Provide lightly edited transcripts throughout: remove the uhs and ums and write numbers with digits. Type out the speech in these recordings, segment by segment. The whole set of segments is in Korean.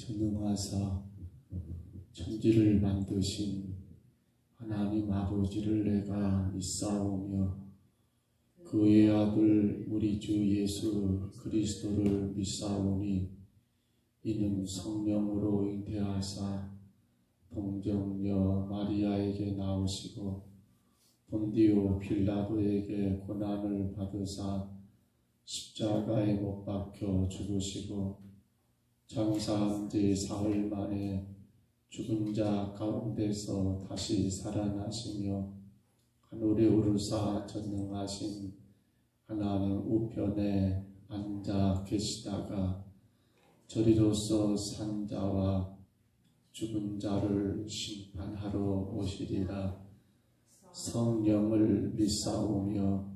전능하사 천지를 만드신 하나님 아버지를 내가 믿사오며 그의 아들 우리 주 예수 그리스도를 믿사오니 이는 성령으로 잉태하사 동정녀 마리아에게 나오시고 본디오 빌라도에게 고난을 받으사 십자가에 못 박혀 죽으시고 장사한 지 사흘 만에 죽은 자 가운데서 다시 살아나시며 하늘에 오르사 전능하신 하나님 우편에 앉아 계시다가 저리로서 산 자와 죽은 자를 심판하러 오시리라. 성령을 믿사오며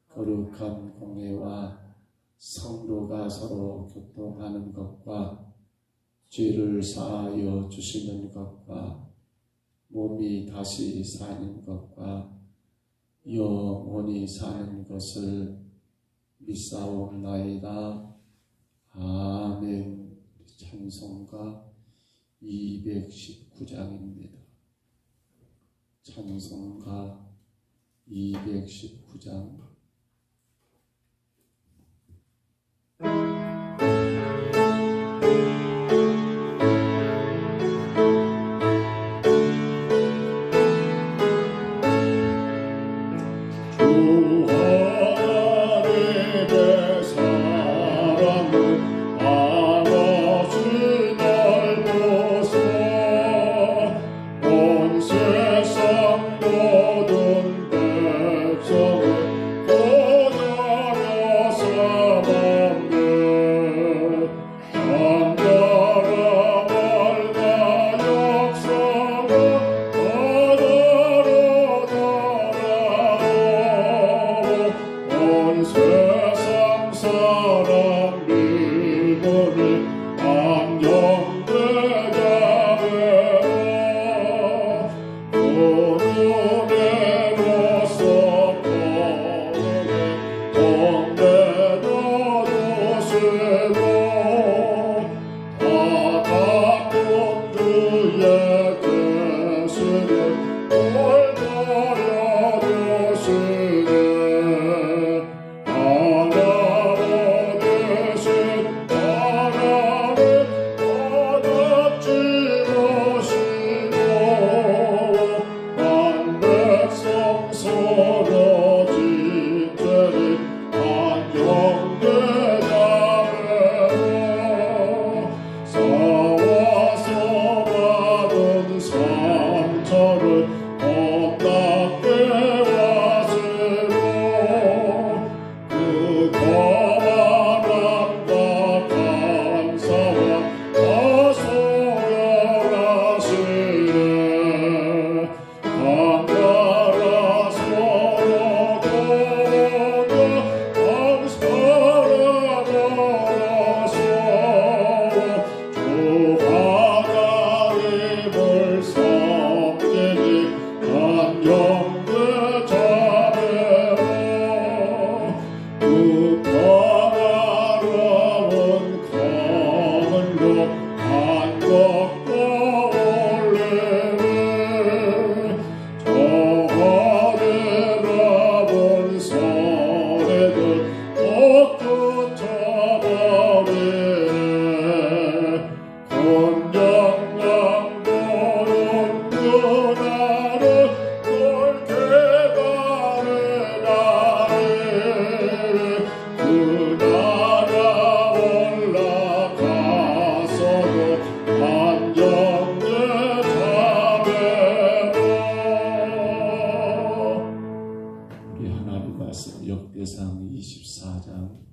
거룩한 공회와 성도가 서로 교통하는 것과 죄를 사하여 주시는 것과 몸이 다시 사는 것과 영원히 사는 것을 믿사옵나이다. 아멘. 찬송가 219장입니다. 찬송가 219장. 역대상 24장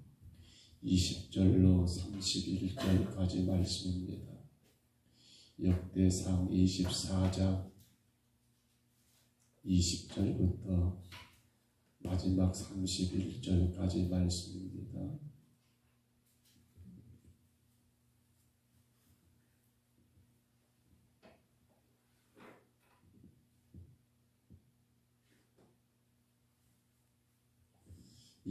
20절로 31절까지 말씀입니다. 역대상 24장 20절부터 마지막 31절까지 말씀입니다.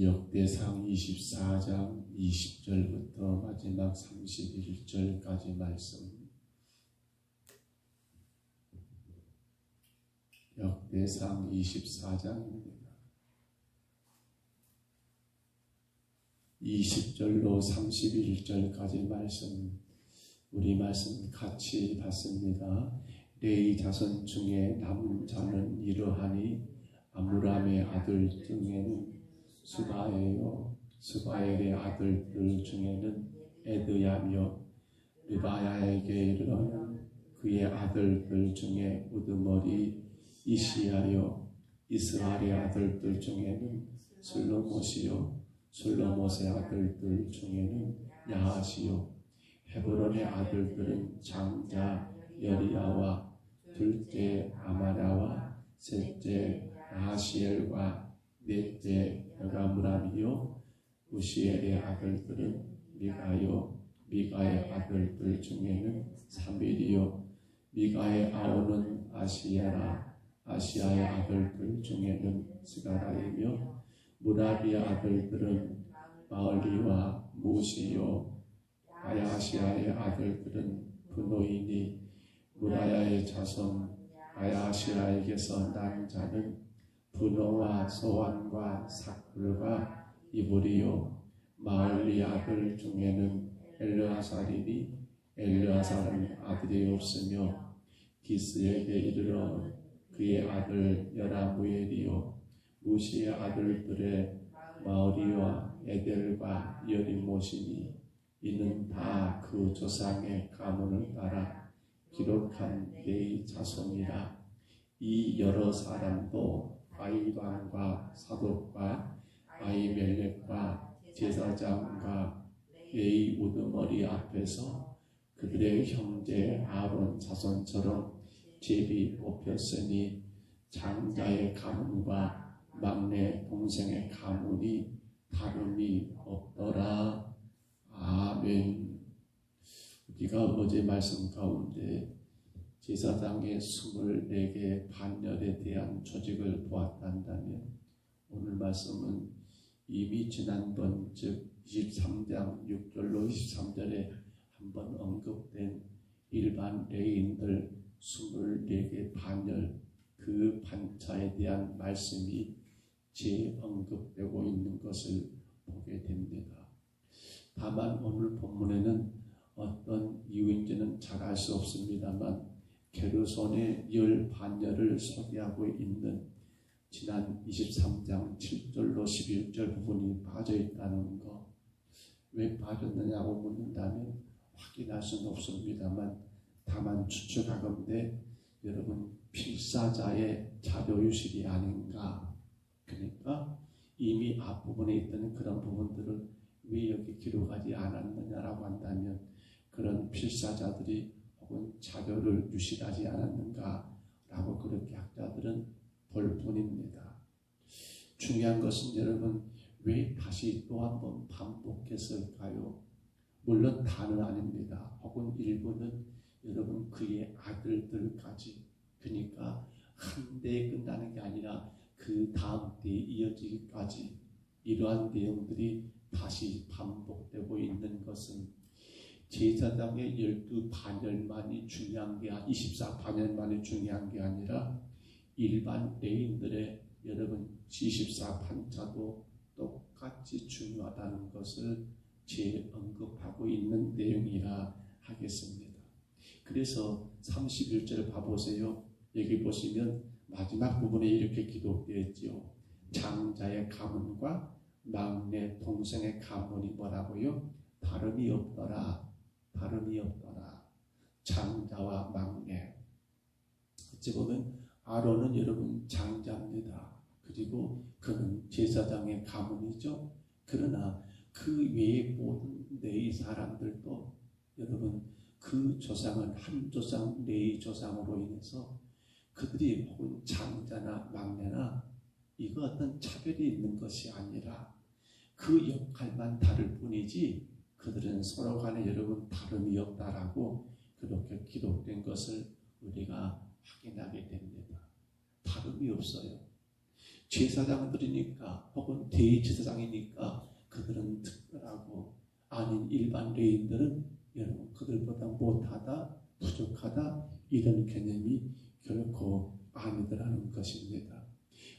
역대상 24장 20절부터 마지막 31절까지 말씀. 역대상 24장입니다. 20절로 31절까지 말씀, 우리 말씀 같이 봤습니다. 레위 자손 중에 남은 자는 이러하니 아므람의 아들 중에는 수바엘요, 수바엘의 아들들 중에는 에드야며, 르바야에게 이르러는 그의 아들들 중에 우드머리 이시야요, 이스라엘의 아들들 중에는 슬로못이요, 슬로못의 아들들 중에는 야하시요, 헤브론의 아들들은 장자 여리야와 둘째 아마랴와 셋째 야하시엘과 넷째 여가므람이요, 우시엘의 아들들은 미가요, 미가의 아들들 중에는 사밀이요, 미가의 아우는 아시야라, 아시야의 아들들 중에는 스가라이며, 무라비의 아들들은 마을리와 무시요, 아야시아의 아들들은 브노이니, 무라야의 자손 아야시아에게서 난 자는 브노와 소완과 사클과 이브리요, 마을리 아들 중에는 엘르아살이니, 엘르아살은 아들이 없으며 기스에게 이르러 그의 아들 여라무엘이요, 무시의 아들들의 마을리와 에델과 여리못이니, 이는 다 그 조상의 가문을 따라 기록한 레위 자손이라. 이 여러 사람도 아이방과 사독과 아이멜렉과 제사장과 레위 우두머리 앞에서 그들의 형제 아론 자손처럼 제비 뽑혔으니, 장자의 가문과 막내 동생의 가문이 다름이 없더라. 아멘. 우리가 어제 말씀 가운데 제사장의 24개 반열에 대한 조직을 보았단다면, 오늘 말씀은 이미 지난번 즉 23장 6절로 23절에 한번 언급된 일반 레위인들 24개 반열, 그 반차에 대한 말씀이 재언급되고 있는 것을 보게 됩니다. 다만 오늘 본문에는 어떤 이유인지는 잘 알 수 없습니다만, 게르손의 열 반열을 소개하고 있는 지난 23장 7절로 11절 부분이 빠져 있다는 것, 왜 빠졌느냐고 묻는다면 확인할 수는 없습니다만, 다만 추측하건대 여러분 필사자의 자료유실이 아닌가. 그러니까 이미 앞부분에 있던 그런 부분들을 왜 여기 기록하지 않았느냐라고 한다면, 그런 필사자들이 혹은 자료를 유실하지 않았는가라고 그렇게 학자들은 볼 뿐입니다. 중요한 것은 여러분, 왜 다시 또 한 번 반복했을까요? 물론 다는 아닙니다. 혹은 일부는 여러분 그의 아들들까지, 그러니까 한 대에 끝나는 게 아니라 그 다음 때에 이어지기까지 이러한 내용들이 다시 반복되고 있는 것은 제사장의 12반열만이 중요한 게, 24반열만이 중요한 게 아니라 일반 레위인들의 여러분 24반차도 똑같이 중요하다는 것을 재언급하고 있는 내용이라 하겠습니다. 그래서 31절 봐보세요. 여기 보시면 마지막 부분에 이렇게 기록되어 있죠. 장자의 가문과 막내 동생의 가문이 뭐라고요? 다름이 없더라. 다름이 없더라. 장자와 막내. 어찌 보면 아론은 여러분 장자입니다. 그리고 그는 제사장의 가문이죠. 그러나 그 외의 모든 레위 사람들도 여러분 그 조상은 한 조상 레위 조상으로 인해서 그들이 혹은 장자나 막내나 이거 어떤 차별이 있는 것이 아니라 그 역할만 다를 뿐이지 그들은 서로 간에 여러분 다름이 없다라고 그렇게 기록된 것을 우리가 확인하게 됩니다. 다름이 없어요. 제사장들이니까 혹은 대제사장이니까 그들은 특별하고 아닌 일반 레인들은 여러분 그들보다 못하다, 부족하다 이런 개념이 결코 아니더라는 것입니다.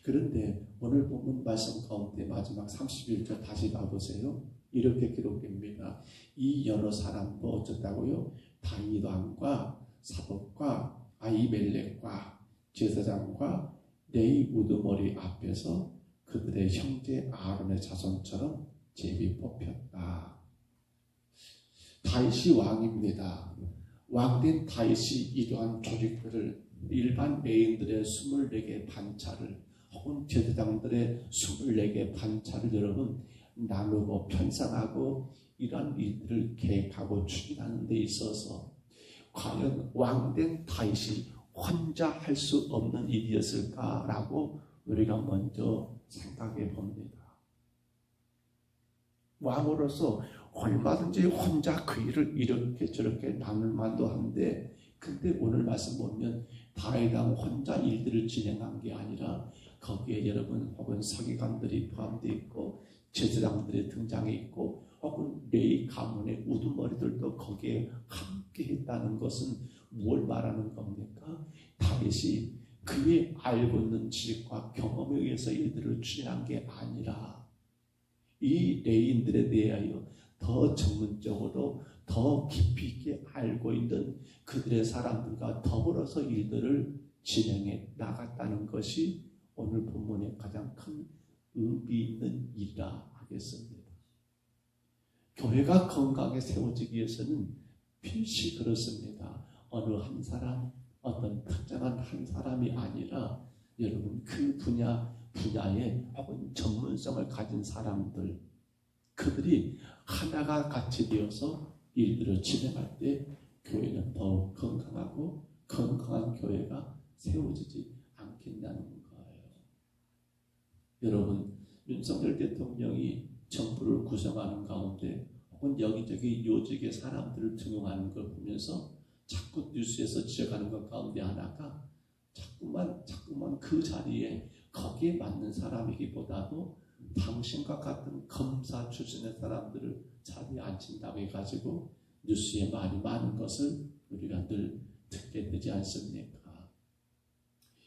그런데 오늘 본문 말씀 가운데 마지막 31절 다시 봐보세요. 이렇게 기록됩니다. 이 여러 사람도 어쩌다고요? 다윗 왕과 사독과 아히멜렉과 제사장과 레위 우두머리 앞에서 그들의 형제 아론의 자손처럼 제비 뽑혔다. 다윗이 왕입니다. 왕된 다윗이 이러한 조직들을 일반 레인들의 24개 반차를 혹은 제사장들의 24개 반차를 여러분 나누고 편성하고 이러한 일들을 계획하고 추진하는 데 있어서 과연 왕된 다윗이 혼자 할 수 없는 일이었을까라고 우리가 먼저 생각해 봅니다. 왕으로서 얼마든지 혼자 그 일을 이렇게 저렇게 나눌 만도 한데 근데 오늘 말씀 보면 다윗 왕 혼자 일들을 진행한 게 아니라 거기에 여러분 혹은 서기관들이 포함되어 있고 제사장들이 등장해 있고 혹은 레위 가문의 우두머리들도 거기에 함께 했다는 것은 뭘 말하는 겁니까? 다윗이 그의 알고 있는 지식과 경험에 의해서 일들을 추진한 게 아니라 이 레위인들에 대하여 더 전문적으로 더 깊이 있게 알고 있는 그들의 사람들과 더불어서 일들을 진행해 나갔다는 것이 오늘 본문의 가장 큰 의미 있는 일이라 하겠습니다. 교회가 건강하게 세워지기 위해서는 필시 그렇습니다. 어느 한 사람, 어떤 특정한 한 사람이 아니라 여러분 그 분야에 혹은 전문성을 가진 사람들 그들이 하나가 같이 되어서 일들을 진행할 때 교회는 더욱 건강하고 건강한 교회가 세워지지 않겠냐는 거예요. 여러분 윤석열 대통령이 정부를 구성하는 가운데 혹은 여기저기 요직의 사람들을 등용하는 걸 보면서 자꾸 뉴스에서 지적하는 것 가운데 하나가 자꾸만 그 자리에 거기에 맞는 사람이기보다도 당신과 같은 검사 출신의 사람들을 자리에 앉힌다고 해가지고 뉴스에 말이 많은 것을 우리가 늘 듣게 되지 않습니까?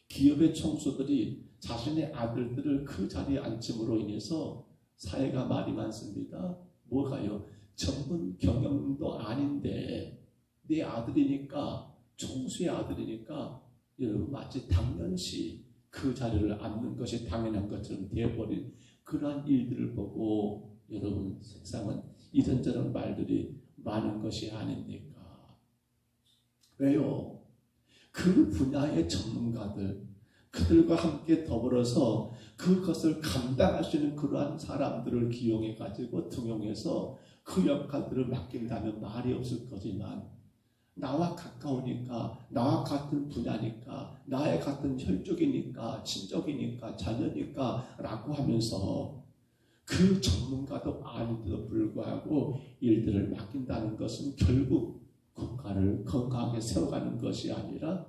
기업의 총수들이 자신의 아들들을 그 자리에 앉힘으로 인해서 사회가 말이 많습니다. 뭐가요? 전문 경영도 아닌데 내 아들이니까 총수의 아들이니까 여러분 마치 당연시 그 자리를 앉는 것이 당연한 것처럼 되어버린 그러한 일들을 보고 여러분 세상은 이런저런 말들이 많은 것이 아닙니까? 왜요? 그 분야의 전문가들 그들과 함께 더불어서 그것을 감당할 수 있는 그러한 사람들을 기용해 가지고 등용해서 그 역할들을 맡긴다면 말이 없을 거지만 나와 가까우니까 나와 같은 분야니까 나의 같은 혈족이니까 친족이니까 자녀니까 라고 하면서 그 전문가도 아닌데도 불구하고 일들을 맡긴다는 것은 결국 국가를 건강하게 세워가는 것이 아니라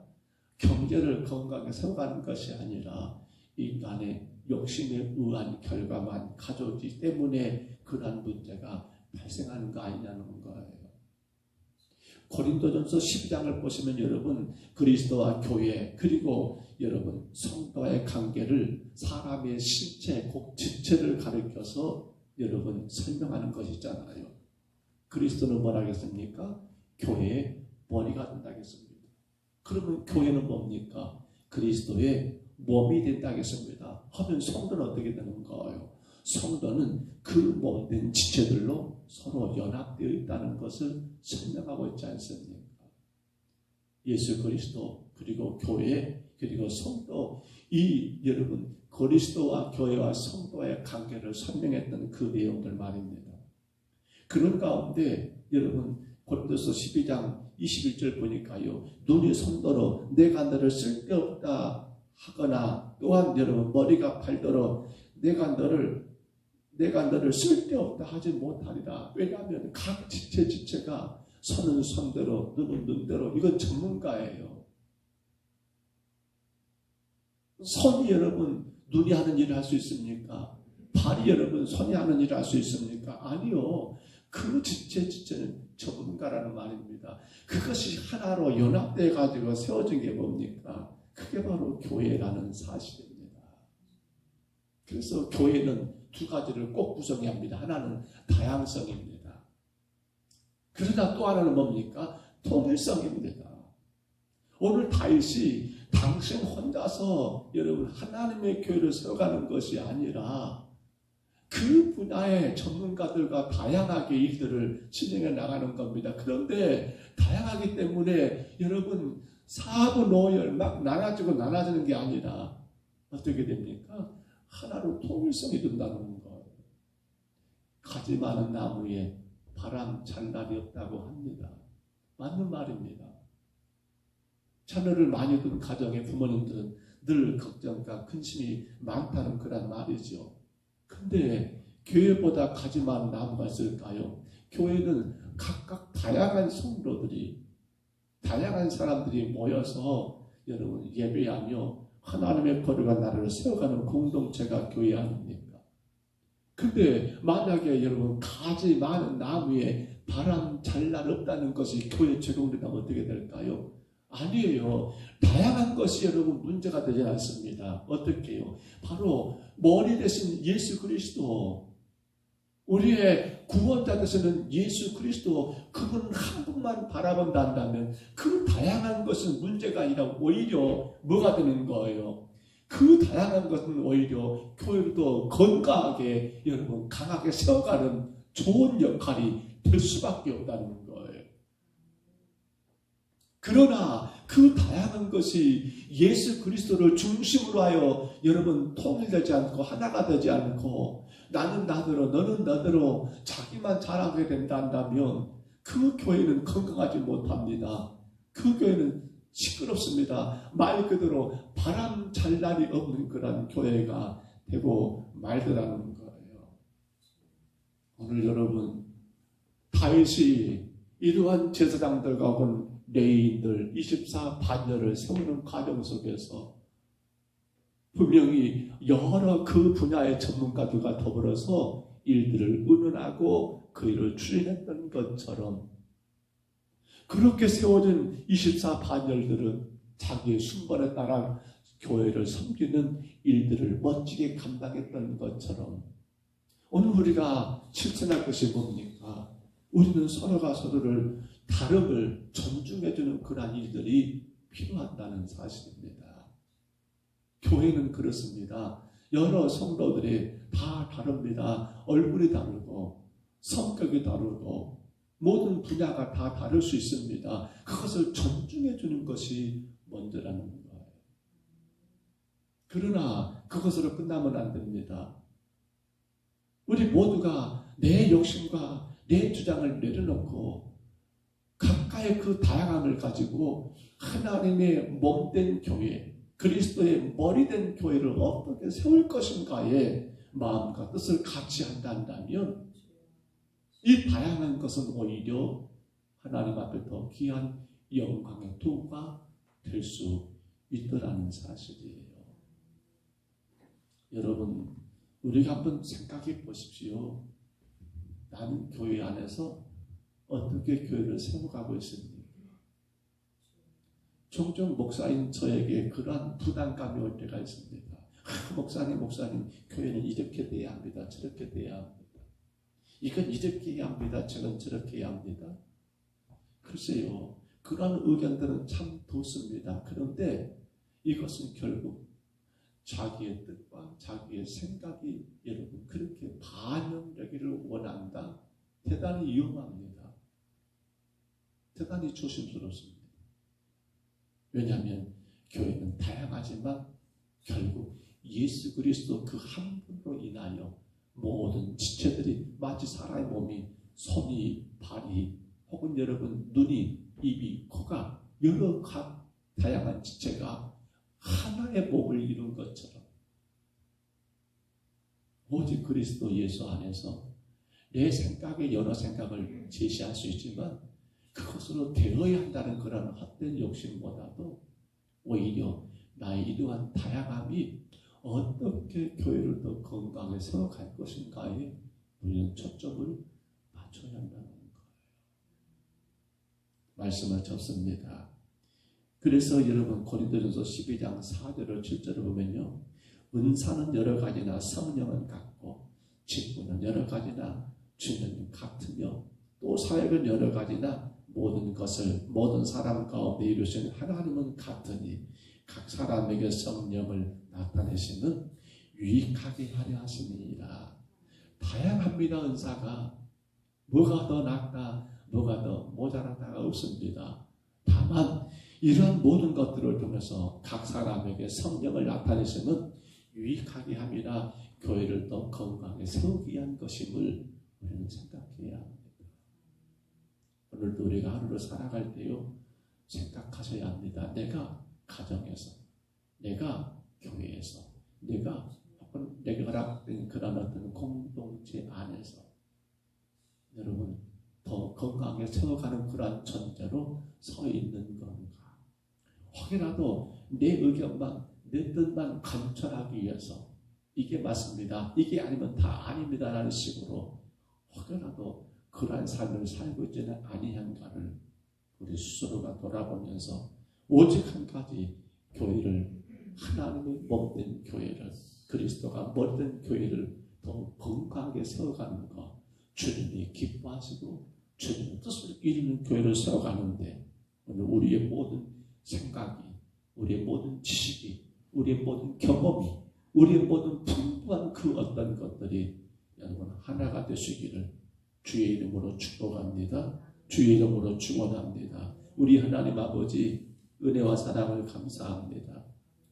경제를 건강하게 세워가는 것이 아니라 인간의 욕심에 의한 결과만 가져오기 때문에 그러한 문제가 발생하는 거 아니냐는 거예요. 고린도전서 12장을 보시면 여러분 그리스도와 교회 그리고 여러분 성도와의 관계를 사람의 신체 곧 지체를 가리켜서 여러분 설명하는 것이잖아요. 그리스도는 뭐라 하겠습니까? 교회의 머리가 된다겠습니다. 그러면 교회는 뭡니까? 그리스도의 몸이 된다겠습니다. 하면 성도는 어떻게 되는 거예요? 성도는 그 모든 지체들로 서로 연합되어 있다는 것을 설명하고 있지 않습니까? 예수 그리스도 그리고 교회 그리고 성도 이 여러분 그리스도와 교회와 성도의 관계를 설명했던 그 내용들 말입니다. 그런 가운데 여러분 고린도서 12장 21절 보니까요. 눈이 손도로 내가 너를 쓸데없다 하거나 또한 여러분 머리가 팔도록 내가 너를 쓸데없다 하지 못하리라. 왜냐하면 각 지체가 손은 손대로 눈은 눈대로 이건 전문가예요. 손이 여러분 눈이 하는 일을 할 수 있습니까? 발이 여러분 손이 하는 일을 할 수 있습니까? 아니요. 그 지체는 전문가라는 말입니다. 그것이 하나로 연합돼 가지고 세워진 게 뭡니까? 그게 바로 교회라는 사실입니다. 그래서 교회는 두 가지를 꼭 구성해야 합니다. 하나는 다양성입니다. 그러나 또 하나는 뭡니까? 통일성입니다. 오늘 다윗이 당신 혼자서 여러분 하나님의 교회를 세워가는 것이 아니라 그 분야의 전문가들과 다양하게 일들을 진행해 나가는 겁니다. 그런데 다양하기 때문에 여러분 사부 노열 막 나눠지는 게 아니라 어떻게 됩니까? 하나로 통일성이 된다는 거예요. 가지 많은 나무에 바람 잘 날이 없다고 합니다. 맞는 말입니다. 자녀를 많이 둔 가정의 부모님들은 늘 걱정과 근심이 많다는 그런 말이죠. 근데 교회보다 가지 많은 나무가 있을까요? 교회는 각각 다양한 성도들이, 다양한 사람들이 모여서 여러분 예배하며 하나님의 거룩한 나라를 세워가는 공동체가 교회 아닙니까? 근데 만약에 여러분 가지 많은 나무에 바람 잘 날 없다는 것이 교회 적용된다면 어떻게 될까요? 아니에요. 다양한 것이 여러분 문제가 되지 않습니다. 어떻게요? 바로 머리 대신 예수 그리스도, 우리의 구원자 되시는 예수 그리스도, 그분 한 분만 바라본다 한다면 그 다양한 것은 문제가 아니라 오히려 뭐가 되는 거예요? 그 다양한 것은 오히려 교회를 더 건강하게 여러분 강하게 세워가는 좋은 역할이 될 수밖에 없다는 거예요. 그러나 그 다양한 것이 예수 그리스도를 중심으로 하여 여러분 통일되지 않고 하나가 되지 않고 나는 나대로 너는 너대로 자기만 잘하게 된다면 그 교회는 건강하지 못합니다. 그 교회는 시끄럽습니다. 말 그대로 바람 잘 날이 없는 그런 교회가 되고 말더라는 거예요. 오늘 여러분 다윗이 이러한 제사장들과 혹은 레위인들 24 반열을 세우는 과정 속에서 분명히 여러 그 분야의 전문가들과 더불어서 일들을 의논하고 그 일을 추진했던 것처럼 그렇게 세워진 24 반열들은 자기의 순번에 따라 교회를 섬기는 일들을 멋지게 감당했던 것처럼 오늘 우리가 실천할 것이 뭡니까? 우리는 서로가 서로를 다름을 존중해주는 그러한 일들이 필요하다는 사실입니다. 교회는 그렇습니다. 여러 성도들이 다 다릅니다. 얼굴이 다르고 성격이 다르고 모든 분야가 다 다를 수 있습니다. 그것을 존중해주는 것이 먼저라는 거예요. 그러나 그것으로 끝나면 안 됩니다. 우리 모두가 내 욕심과 내 주장을 내려놓고 각각의 그 다양함을 가지고 하나님의 몸된 교회, 그리스도의 머리된 교회를 어떻게 세울 것인가에 마음과 뜻을 같이 한다면 이 다양한 것은 오히려 하나님 앞에 더 귀한 영광의 도구가 될 수 있더라는 사실이에요. 여러분, 우리가 한번 생각해 보십시오. 나는 교회 안에서 어떻게 교회를 세워가고 있습니까? 종종 목사인 저에게 그러한 부담감이 올 때가 있습니다. 목사님, 교회는 이렇게 돼야 합니다. 저렇게 돼야 합니다. 이건 이렇게 해야 합니다. 저건 저렇게 해야 합니다. 글쎄요, 그런 의견들은 참 좋습니다. 그런데 이것은 결국 자기의 뜻과 자기의 생각이 여러분 그렇게 반영되기를 원한다. 대단히 위험합니다. 대단히 조심스럽습니다. 왜냐하면 교회는 다양하지만 결국 예수 그리스도 그 한 분으로 인하여 모든 지체들이 마치 사람의 몸이 손이, 발이 혹은 여러분 눈이, 입이, 코가 여러 각 다양한 지체가 하나의 몸을 이룬 것처럼 오직 그리스도 예수 안에서 내 생각에 여러 생각을 제시할 수 있지만 그것으로 되어야 한다는 그런 헛된 욕심보다도 오히려 나의 이러한 다양함이 어떻게 교회를 더 건강하게 세워갈 것인가에 우리는 초점을 맞춰야 한다는 거예요. 말씀을 접습니다. 그래서 여러분 고린도전서 12장 4절을 7절을 보면요, 은사는 여러 가지나 성령은 같고 직분은 여러 가지나 주는 같으며 또 사역은 여러 가지나 모든 것을 모든 사람 가운데 이루시는 하나님은 같으니 각 사람에게 성령을 나타내시는 유익하게 하려 하심이니라. 다양합니다. 은사가 뭐가 더 낫다, 뭐가 더 모자라다가 없습니다. 다만 이런 모든 것들을 통해서 각 사람에게 성령을 나타내시는 유익하게 함이라 교회를 더 건강하게 세우기 위한 것임을 우리는 생각해야 합니다. 오늘도 우리가 하루를 살아갈 때요, 생각하셔야 합니다. 내가 가정에서, 내가 교회에서, 내가 허락된 그런 어떤 공동체 안에서 여러분 더 건강하게 세워가는 그러한 전제로 서 있는 건가? 혹여라도 내 의견만, 내 뜻만 관철하기 위해서 이게 맞습니다, 이게 아니면 다 아닙니다 라는 식으로 혹여라도 그러한 삶을 살고 있지는 아니한가를 우리 스스로가 돌아보면서 오직 한 가지, 교회를, 하나님의 몸된 교회를, 그리스도가 머리된 교회를 더 건강하게 세워가는 것, 주님이 기뻐하시고 주님의 뜻을 이루는 교회를 세워가는데 오늘 우리의 모든 생각이, 우리의 모든 지식이, 우리의 모든 경험이, 우리의 모든 풍부한 그 어떤 것들이 여러분 하나가 되시기를 주의 이름으로 축복합니다. 주의 이름으로 축원합니다. 우리 하나님 아버지 은혜와 사랑을 감사합니다.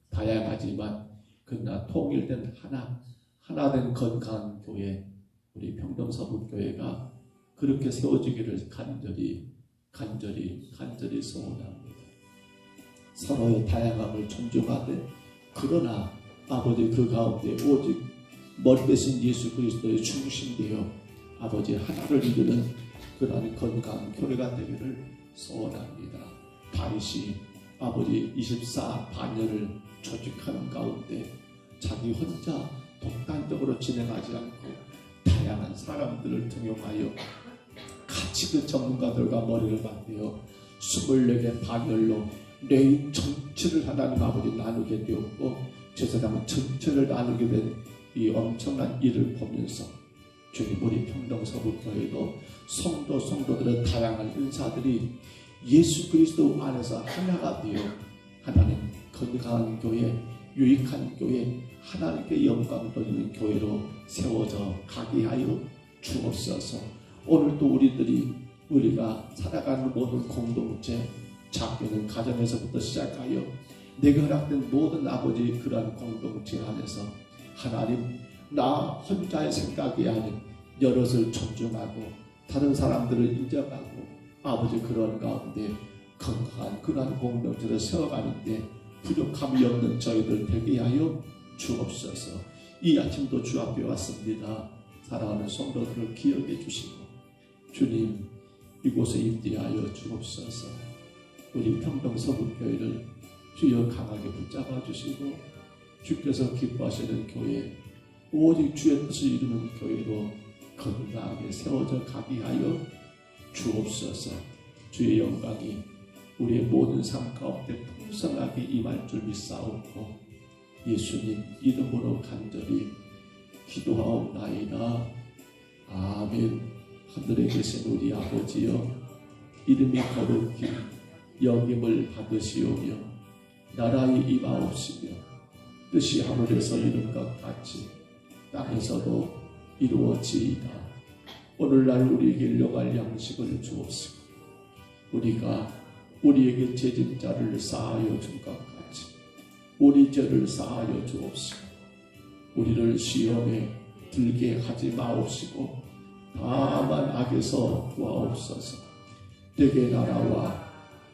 다양하지만 그러나 통일된 하나된 건강한 교회, 우리 평동서북교회가 그렇게 세워지기를 간절히 소원합니다. 서로의 다양함을 존중하되 그러나 아버지 그 가운데 오직 머리 대신 예수 그리스도의 중심되어 아버지 하나를 이루는 그러한 건강한 교회가 되기를 소원합니다. 다윗이 아버지 24반년을 조직하는 가운데 자기 혼자 독단적으로 진행하지 않고 다양한 사람들을 등용하여 같이 그 전문가들과 머리를 맞대어 24개 반열로 레인 전체를 하나님 아버지 나누게 되었고 저 사람은 전체를 나누게 된 이 엄청난 일을 보면서 주님 우리 평동서북교회도 성도들의 다양한 은사들이 예수 그리스도 안에서 하나가 되어 하나님 건강한 교회, 유익한 교회, 하나님께 영광 돌리는 교회로 세워져 가게 하여 주옵소서. 오늘도 우리가 살아가는 모든 공동체, 작게는 가정에서부터 시작하여 내가 허락된 모든 아버지 그러한 공동체 안에서 하나님 나 혼자의 생각이 아닌 여럿을 존중하고 다른 사람들을 인정하고 아버지 그런 가운데 건강한 그러한 공동체를 세워가는데 부족함이 없는 저희들 되게 하여 주옵소서. 이 아침도 주 앞에 왔습니다. 사랑하는 성도들을 기억해 주시고 주님 이곳에 임대하여 주옵소서. 우리 평동서북교회를 주여 강하게 붙잡아 주시고 주께서 기뻐하시는 교회, 오직 주의 뜻을 이루는 교회로 건강하게 세워져 가게 하여 주옵소서. 주의 영광이 우리의 모든 삶 가운데 풍성하게 임할 줄 믿사옵고 예수님 이름으로 간절히 기도하옵나이다. 아멘. 하늘에 계신 우리 아버지여, 이름이 거룩히 여김을 받으시오며 나라의 임하옵시며 뜻이 하늘에서 이룬 것 같이 땅에서도 이루어지이다. 오늘날 우리에게 일용할 양식을 주옵시고 우리가 우리에게 죄진 자를 사하여 준 것 같이 우리 죄를 사하여 주옵시고 우리를 시험에 들게 하지 마옵시고 다만 악에서 구하옵소서. 되게 나라와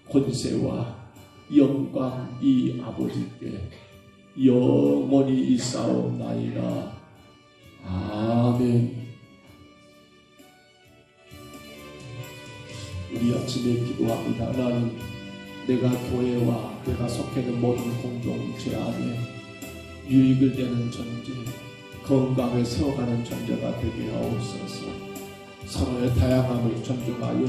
권세와 영광이 아버지께 영원히 있사옵나이다. 아멘. 우리 아침에 기도합니다. 나는 내가 교회와 내가 속해 있는 모든 공동체 안에 유익을 되는 존재, 건강에 세워가는 존재가 되게 하옵소서. 서로의 다양함을 존중하여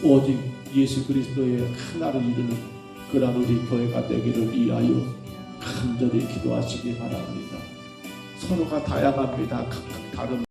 오직 예수 그리스도의 하나를 이루는 그런 우리 교회가 되기를 위하여 간절히 기도하시기 바랍니다. 서로가 다양합니다. 각각 다른